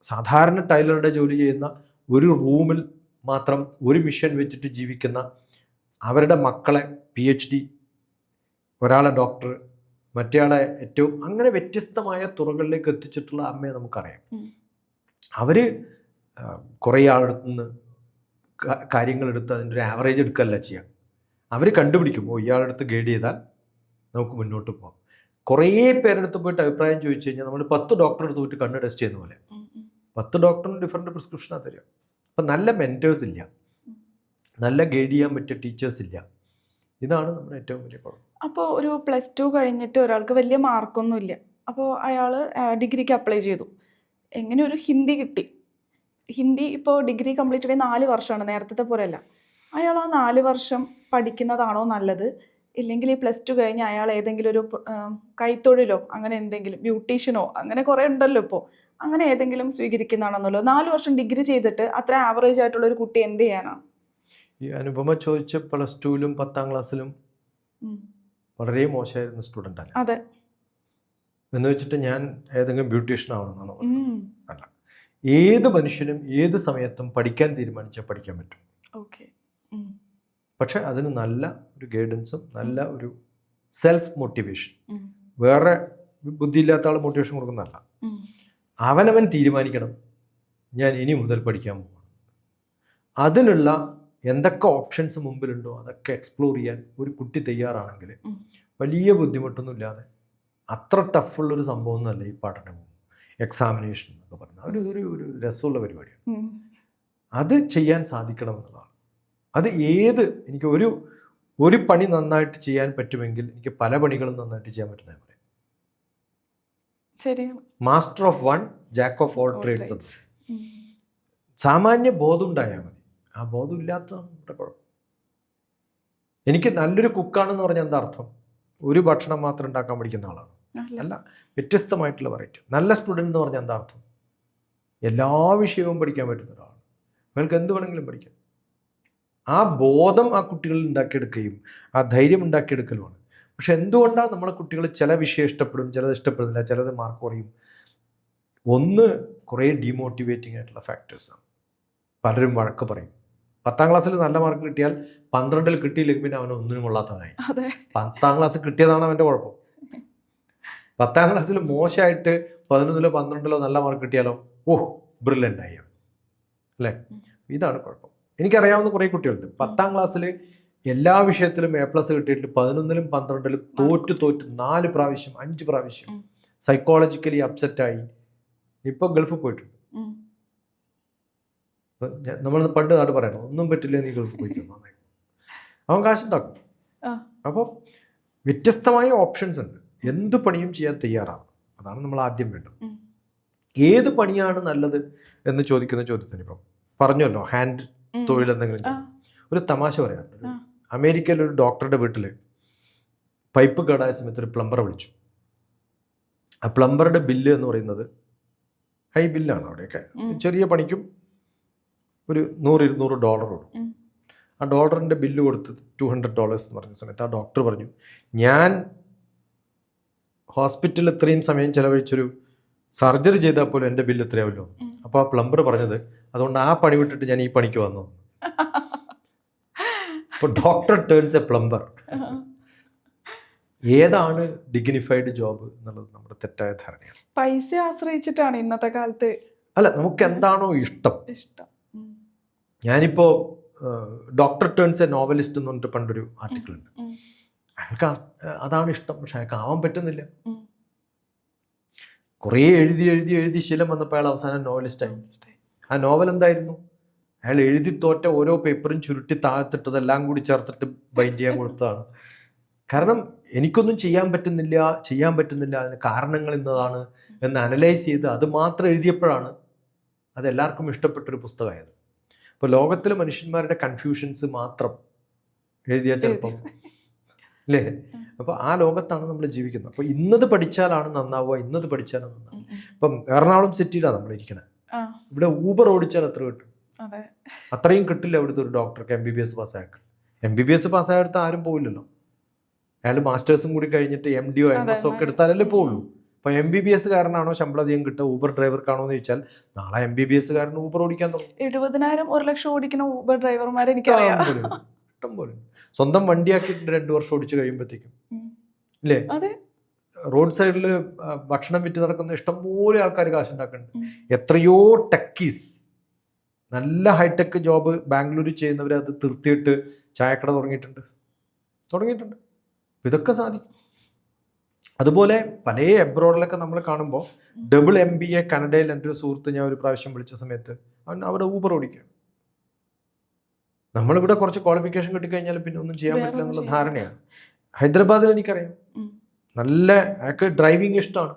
സാധാരണ ടൈലറുടെ ജോലി ചെയ്യുന്ന ഒരു റൂമിൽ മാത്രം ഒരു മിഷൻ വെച്ചിട്ട് ജീവിക്കുന്ന അവരുടെ മക്കളെ PhD, ഒരാളെ ഡോക്ടർ, മറ്റേയാളെ ഏറ്റവും അങ്ങനെ വ്യത്യസ്തമായ തുറകളിലേക്ക് എത്തിച്ചിട്ടുള്ള അമ്മയെ നമുക്കറിയാം. അവർ കുറേ ആളടുത്ത് നിന്ന് കാര്യങ്ങളെടുത്ത് അതിൻ്റെ ഒരു ആവറേജ് എടുക്കുകയല്ല ചെയ്യുക. അവർ കണ്ടുപിടിക്കും, ഇയാളടുത്ത് ഗൈഡ് ചെയ്താൽ നമുക്ക് മുന്നോട്ട് പോകാം. കുറേ പേരെടുത്ത് പോയിട്ട് അഭിപ്രായം ചോദിച്ചു കഴിഞ്ഞാൽ നമ്മൾ 10 ഡോക്ടറെ അടുത്ത് പോയിട്ട് കണ്ണ് ടെസ്റ്റ് ചെയ്യുന്ന പോലെ 10 ഡോക്ടറിന് ഡിഫറെൻറ്റ് പ്രിസ്ക്രിപ്ഷനാണ് തരിക. അപ്പം നല്ല മെൻറ്റേഴ്സ് ഇല്ല, നല്ല ഗൈഡ് ചെയ്യാൻ പറ്റിയ ടീച്ചേഴ്സ് ഇല്ല. ഇതാണ് നമ്മുടെ ഏറ്റവും വലിയ കുഴപ്പം. അപ്പോൾ ഒരു +2 കഴിഞ്ഞിട്ട് ഒരാൾക്ക് വലിയ മാർക്കൊന്നുമില്ല, അപ്പോൾ അയാൾ ഡിഗ്രിക്ക് അപ്ലൈ ചെയ്തു. എങ്ങനെ ഒരു ഹിന്ദി കിട്ടി. ഹിന്ദി ഇപ്പോൾ ഡിഗ്രി കംപ്ലീറ്റ് ചെയ്ത് 4 വർഷമാണ്, നേരത്തെ പോലെയല്ല. അയാൾ ആ 4 വർഷം പഠിക്കുന്നതാണോ നല്ലത്, ഇല്ലെങ്കിൽ ഈ +2 കഴിഞ്ഞ് അയാൾ ഏതെങ്കിലും ഒരു കൈത്തൊഴിലോ അങ്ങനെ എന്തെങ്കിലും ബ്യൂട്ടീഷ്യനോ അങ്ങനെ കുറേ ഉണ്ടല്ലോ ഇപ്പോൾ, അങ്ങനെ ഏതെങ്കിലും സ്വീകരിക്കുന്നതാണെന്നല്ലോ. 4 വർഷം ഡിഗ്രി ചെയ്തിട്ട് അത്ര ആവറേജ് ആയിട്ടുള്ള ഒരു കുട്ടി എന്ത് ചെയ്യാനാണ്? ഈ അനുപമ ചോദിച്ച +2ലും 10ാം ക്ലാസ്സിലും വളരെ മോശമായിരുന്ന സ്റ്റുഡൻ്റാണ്. അതെ. എന്ന് വെച്ചിട്ട് ഞാൻ ഏതെങ്കിലും ബ്യൂട്ടീഷ്യൻ ആവണമെന്നാണോ? അല്ല. ഏത് മനുഷ്യനും ഏത് സമയത്തും പഠിക്കാൻ തീരുമാനിച്ചാൽ പഠിക്കാൻ പറ്റും. ഓക്കെ. പക്ഷെ അതിന് നല്ല ഒരു ഗൈഡൻസും നല്ല ഒരു സെൽഫ് മോട്ടിവേഷൻ, വേറെ ബുദ്ധിയില്ലാത്ത ആൾ മോട്ടിവേഷൻ കൊടുക്കുന്നതല്ല. അവനവൻ തീരുമാനിക്കണം, ഞാൻ ഇനി മുതൽ പഠിക്കാൻ പോകണം. അതിനുള്ള എന്തൊക്കെ ഓപ്ഷൻസ് മുമ്പിലുണ്ടോ അതൊക്കെ എക്സ്പ്ലോർ ചെയ്യാൻ ഒരു കുട്ടി തയ്യാറാണെങ്കിൽ വലിയ ബുദ്ധിമുട്ടൊന്നും ഇല്ലാതെ, അത്ര ടഫുള്ളൊരു സംഭവമൊന്നുമല്ല ഈ പഠനവും എക്സാമിനേഷൻ എന്നൊക്കെ പറഞ്ഞാൽ. ഒരു രസമുള്ള പരിപാടിയാണ്. അത് ചെയ്യാൻ സാധിക്കണം എന്നുള്ളതാണ്. അത് എനിക്ക് ഒരു പണി നന്നായിട്ട് ചെയ്യാൻ പറ്റുമെങ്കിൽ എനിക്ക് പല പണികളും നന്നായിട്ട് ചെയ്യാൻ പറ്റുന്ന പോലെ. Master of one jack of all trades. സാമാന്യ ബോധം ഉണ്ടായാൽ മതി. ആ ബോധം ഇല്ലാത്തതാണ് നമ്മുടെ കുഴപ്പം. എനിക്ക് നല്ലൊരു കുക്കാണെന്ന് പറഞ്ഞാൽ എന്താ അർത്ഥം? ഒരു ഭക്ഷണം മാത്രം ഉണ്ടാക്കാൻ പഠിക്കുന്ന ആളാണ്? അല്ല, വ്യത്യസ്തമായിട്ടുള്ള വെറൈറ്റി. നല്ല സ്റ്റുഡൻറ് എന്ന് പറഞ്ഞാൽ എന്താ അർത്ഥം? എല്ലാ വിഷയവും പഠിക്കാൻ പറ്റുന്ന ഒരാളാണ്. അയാൾക്ക് എന്ത് വേണമെങ്കിലും പഠിക്കാം. ആ ബോധം ആ കുട്ടികളിൽ ഉണ്ടാക്കിയെടുക്കുകയും ആ ധൈര്യം ഉണ്ടാക്കിയെടുക്കലുമാണ്. പക്ഷെ എന്തുകൊണ്ടാണ് നമ്മളെ കുട്ടികൾ ചില വിഷയം ഇഷ്ടപ്പെടും, ചിലത് ഇഷ്ടപ്പെടുന്നില്ല, ചിലത് മാർക്ക് കുറയും? ഒന്ന്, കുറേ ഡീമോട്ടിവേറ്റിംഗ് ആയിട്ടുള്ള ഫാക്ടേഴ്സാണ്. പലരും വഴക്ക് പറയും. 10ാം ക്ലാസ്സിൽ നല്ല മാർക്ക് കിട്ടിയാൽ 12ൽ കിട്ടിയില്ലെങ്കിൽ പിന്നെ അവന് ഒന്നിനും കൊള്ളാത്തവനായി. 10ാം ക്ലാസ് കിട്ടിയതാണ് അവൻ്റെ കുഴപ്പം. 10ാം ക്ലാസ്സിൽ മോശമായിട്ട് 11ലോ 12ലോ നല്ല മാർക്ക് കിട്ടിയാലോ ബ്രില്യൻ്റ് ആയി അവൻ, അല്ലേ? ഇതാണ് കുഴപ്പം. എനിക്കറിയാവുന്ന കുറേ കുട്ടികളുണ്ട് 10ാം ക്ലാസ്സിൽ എല്ലാ വിഷയത്തിലും A+ കിട്ടിയിട്ട് 11ലും 12ലും തോറ്റ് 4 പ്രാവശ്യം 5 പ്രാവശ്യം സൈക്കോളജിക്കലി അപ്സെറ്റായി ഇപ്പോൾ ഗൾഫിൽ പോയിട്ടുണ്ട്. നമ്മൾ പണ്ട് നാട് പറയണം, ഒന്നും പറ്റില്ല നീ ഗൾഫിൽ പോയിക്കുന്നു, അവൻ കാശുണ്ടാക്കും. അപ്പോൾ വ്യത്യസ്തമായ ഓപ്ഷൻസ് ഉണ്ട്. എന്ത് പണിയും ചെയ്യാൻ തയ്യാറാണ്. അതാണ് നമ്മൾ ആദ്യം വേണ്ടത്. ഏത് പണിയാണ് നല്ലത് എന്ന് ചോദിക്കുന്ന ചോദ്യത്തിന് ഇപ്പം പറഞ്ഞല്ലോ, ഹാൻഡ് തൊഴിൽ എന്തെങ്കിലും. ഒരു തമാശ പറയാറുണ്ട്. അമേരിക്കയിൽ ഒരു ഡോക്ടറുടെ വീട്ടിൽ പൈപ്പ് കേടായ സമയത്ത് ഒരു പ്ലംബറെ വിളിച്ചു. ആ പ്ലംബറുടെ ബില്ല് എന്ന് പറയുന്നത് ഹൈ ബില്ലാണ്. അവിടെയൊക്കെ ചെറിയ പണിക്കും ഒരു $100-200 കൊടുക്കും. ആ ഡോളറിൻ്റെ ബില്ല് കൊടുത്ത് $200 എന്ന് പറഞ്ഞ സമയത്ത് ആ ഡോക്ടർ പറഞ്ഞു, ഞാൻ ഹോസ്പിറ്റലിൽ ഇത്രയും സമയം ചിലവഴിച്ചൊരു സർജറി ചെയ്താൽ പോലും എൻ്റെ ബില്ല് എത്രയാവല്ലോ. അപ്പോൾ ആ പ്ലംബർ പറഞ്ഞത്, അതുകൊണ്ട് ആ പണി വിട്ടിട്ട് ഞാൻ ഈ പണിക്ക് വന്നു. അപ്പോൾ ഡോക്ടർ ടേൺസ് എ പ്ലംബർ. ഏതാണ് ഡിഗ്നിഫൈഡ് ജോബ് എന്നുള്ളത് നമ്മുടെ തെറ്റായ ധാരണയാണ്. പൈസ ആശ്രയിച്ചിട്ടാണ് ഇന്നത്തെ കാലത്ത്. അല്ല, നമുക്ക് എന്താണോ ഇഷ്ടം. ഞാനിപ്പോൾ ഡോക്ടർ ടേൺസ് എ നോവലിസ്റ്റ് എന്ന് പറഞ്ഞിട്ട് പണ്ടൊരു ആർട്ടിക്കിൾ ഉണ്ട്. അയാൾക്ക് അതാണ് ഇഷ്ടം, പക്ഷെ അയാൾക്ക് ആവാൻ പറ്റുന്നില്ല. കുറേ എഴുതി ശീലം വന്നപ്പോൾ അയാൾ അവസാനം നോവലിസ്റ്റായി. ആ നോവൽ എന്തായിരുന്നു? അയാൾ എഴുതി തോറ്റ ഓരോ പേപ്പറും ചുരുട്ടി താഴ്ത്തിട്ടതെല്ലാം കൂടി ചേർത്തിട്ട് ബൈൻഡ് ചെയ്യാൻ കൊടുത്തതാണ്. കാരണം എനിക്കൊന്നും ചെയ്യാൻ പറ്റുന്നില്ല, അതിന് കാരണങ്ങൾ ഇന്നതാണ് എന്ന് അനലൈസ് ചെയ്ത് അത് മാത്രം എഴുതിയപ്പോഴാണ് അത് എല്ലാവർക്കും ഇഷ്ടപ്പെട്ടൊരു പുസ്തകമായത്. ഇപ്പോൾ ലോകത്തിലെ മനുഷ്യന്മാരുടെ കൺഫ്യൂഷൻസ് മാത്രം എഴുതിയാൽ ചിലപ്പം, അല്ലേ? അപ്പോൾ ആ ലോകത്താണ് നമ്മൾ ജീവിക്കുന്നത്. അപ്പോൾ ഇന്നത് പഠിച്ചാലാണ് നന്നാവുക, ഇന്നത് പഠിച്ചാലാണ് നന്നാവുക. ഇപ്പം എറണാകുളം സിറ്റിയിലാണ് നമ്മൾ ഇരിക്കണത്. ഇവിടെ ഊബർ ഓടിച്ചാൽ എത്ര കിട്ടും? അത്രയും കിട്ടില്ല ഇവിടുത്തെ ഒരു ഡോക്ടർക്ക് MBBS പാസ്സായാൽ. MBBS പാസ്സായെടുത്ത് ആരും പോയില്ലല്ലോ. അയാൾ മാസ്റ്റേഴ്സും കൂടി കഴിഞ്ഞിട്ട് MDയോ MS ഒക്കെ എടുത്താലല്ലേ പോവുള്ളൂ. അപ്പോൾ MBBS കാരനാണോ ശമ്പളം അധികം കിട്ടുക, ഊബർ ഡ്രൈവർക്കാണോ എന്ന് ചോദിച്ചാൽ നാളെ MBBS കാരന് ഊബർ ഓടിക്കാൻ തുടങ്ങും. 70,000 1 ലക്ഷം ഓടിക്കുന്ന ഊബർ ഡ്രൈവർമാരെ എനിക്കറിയാം. ഇഷ്ടം പോലെ സ്വന്തം വണ്ടിയാക്കിയിട്ട് 2 വർഷം ഓടിച്ച് കഴിയുമ്പോഴത്തേക്കും, അല്ലേ? റോഡ് സൈഡിൽ ഭക്ഷണം വിറ്റ് നടക്കുന്ന ഇഷ്ടംപോലെ ആൾക്കാർ കാശുണ്ടാക്കുന്നുണ്ട്. എത്രയോ ടെക്കീസ്, നല്ല ഹൈടെക് ജോബ് ബാംഗ്ലൂരിൽ ചെയ്യുന്നവർ അത് നിർത്തിയിട്ട് ചായക്കട തുടങ്ങിയിട്ടുണ്ട്. ഇതൊക്കെ സാധിക്കും. അതുപോലെ പല എബ്രോഡിലൊക്കെ നമ്മൾ കാണുമ്പോൾ ഡബിൾ MBA കനഡയിൽ എൻ്റെ ഒരു സുഹൃത്ത് ഞാൻ ഒരു പ്രാവശ്യം വിളിച്ച സമയത്ത് അവൻ അവിടെ ഊബർ ഓടിക്കുകയാണ്. നമ്മളിവിടെ കുറച്ച് ക്വാളിഫിക്കേഷൻ കിട്ടിക്കഴിഞ്ഞാൽ പിന്നെ ഒന്നും ചെയ്യാൻ പറ്റില്ല എന്നുള്ള ധാരണയാണ്. ഹൈദരാബാദിൽ എനിക്കറിയാം, നല്ല അയാൾക്ക് ഡ്രൈവിംഗ് ഇഷ്ടമാണ്.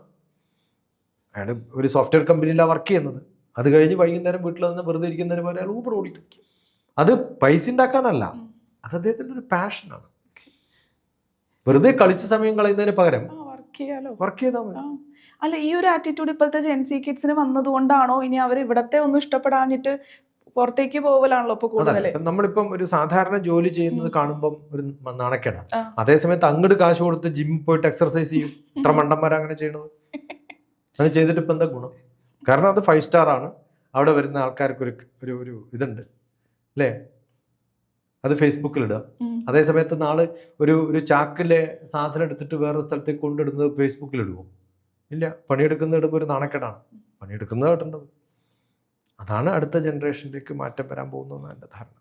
അയാൾ ഒരു സോഫ്റ്റ്വെയർ കമ്പനിയിലാണ് വർക്ക് ചെയ്യുന്നത്. അത് കഴിഞ്ഞ് വൈകുന്നേരം വീട്ടിൽ നിന്ന് വെറുതെ ഇരിക്കുന്നതിന് പോലെ അയാൾ ഊബർ ഓടിക്കും. അത് പൈസ ഉണ്ടാക്കാനല്ല, അത് അദ്ദേഹത്തിൻ്റെ ഒരു പാഷനാണ്. വെറുതെ കളിച്ച സമയം കളയുന്നതിന് പകരം വർക്ക് ചെയ്താൽ മതി. അല്ല, ഈ ഒരു ആറ്റിറ്റ്യൂഡ് ഇപ്പോഴത്തെ ജെൻസി കിഡ്സിന് വന്നതുകൊണ്ടാണോ ഇനി അവർ ഇവിടത്തെ ഒന്നും ഇഷ്ടപ്പെടാഞ്ഞിട്ട് പുറത്തേക്ക് പോകലാണല്ലോ ഇപ്പൊ കൂടുതൽ? നമ്മളിപ്പം ഒരു സാധാരണ ജോലി ചെയ്യുന്നത് കാണുമ്പം ഒരു നാണക്കേടാണ്. അതേസമയത്ത് അങ്ങോട്ട് കാശ് കൊടുത്ത് ജിമ്മിൽ പോയിട്ട് എക്സർസൈസ് ചെയ്യും. ഇത്ര മണ്ടന്മാരാ അങ്ങനെ ചെയ്യണത്. അത് ചെയ്തിട്ട് ഇപ്പം എന്താ ഗുണം? കാരണം അത് 5 സ്റ്റാർ ആണ്. അവിടെ വരുന്ന ആൾക്കാർക്ക് ഒരു ഒരു ഇതുണ്ട് അല്ലേ? അത് ഫേസ്ബുക്കിലിടുക. അതേസമയത്ത് നാളെ ഒരു ചാക്കിലെ സാധനം എടുത്തിട്ട് വേറൊരു സ്ഥലത്തേക്ക് കൊണ്ടിടുന്നത് ഫേസ്ബുക്കിലിടുമോ? ഇല്ല. പണിയെടുക്കുന്ന ഇടുമ്പോൾ ഒരു നാണക്കേടാണ്. പണിയെടുക്കുന്നത് ഇടേണ്ടത്. അതാണ് അടുത്ത ജനറേഷനിലേക്ക് മാറ്റം വരാൻ പോകുന്നതെന്നാണ് എൻ്റെ ധാരണ.